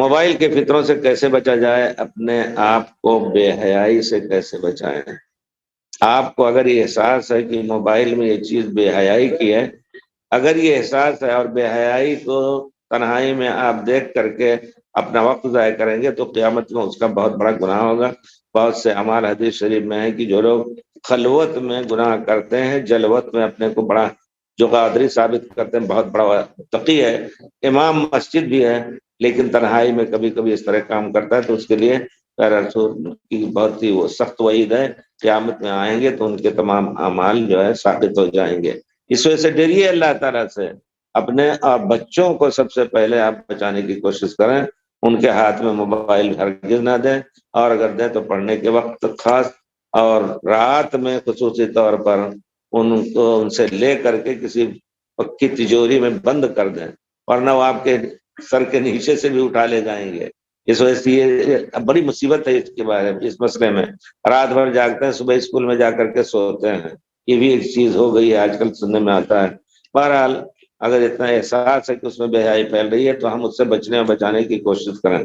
Mobile کے فطروں سے کیسے بچا جائے، اپنے آپ کو بے حیائی سے کیسے بچائیں؟ آپ کو اگر یہ احساس ہے کہ موبائل میں یہ چیز بے حیائی کی ہے، اگر یہ احساس ہے اور بے حیائی کو تنہائی میں آپ دیکھ کر کے اپنا وقت ضائع کریں گے تو قیامت میں اس کا بہت بڑا گناہ ہوگا۔ بہت سے اعمال حدیث شریف میں ہے کہ جو لوگ خلوت میں گناہ کرتے ہیں، جلوت میں اپنے کو بڑا جو قادری ثابت کرتے ہیں، بہت بڑا تقی ہے، امام مسجد بھی ہے، لیکن تنہائی میں کبھی کبھی اس طرح کام کرتا ہے تو اس کے لیے رسول کی بہت ہی وہ سخت وعید ہے۔ قیامت میں آئیں گے تو ان کے تمام اعمال جو ہے ثابت ہو جائیں گے۔ اس وجہ سے ڈریے اللہ تعالیٰ سے، اپنے بچوں کو سب سے پہلے آپ بچانے کی کوشش کریں، ان کے ہاتھ میں موبائل ہرگز نہ دیں، اور اگر دیں تو پڑھنے کے وقت خاص، اور رات میں خصوصی طور پر ان کو ان سے لے کر کے کسی پکی تجوری میں بند کر دیں، ورنہ وہ آپ کے سر کے نیچے سے بھی اٹھا لے جائیں گے۔ اس وجہ سے یہ بڑی مصیبت ہے اس کے بارے میں، اس مسئلے میں رات بھر جاگتے ہیں، صبح اسکول میں جا کر کے سوتے ہیں، یہ بھی ایک چیز ہو گئی ہے آج کل سننے میں آتا ہے۔ بہرحال اگر اتنا احساس ہے کہ اس میں بے حیائی پھیل رہی ہے تو ہم اس سے بچنے اور بچانے کی کوشش کریں۔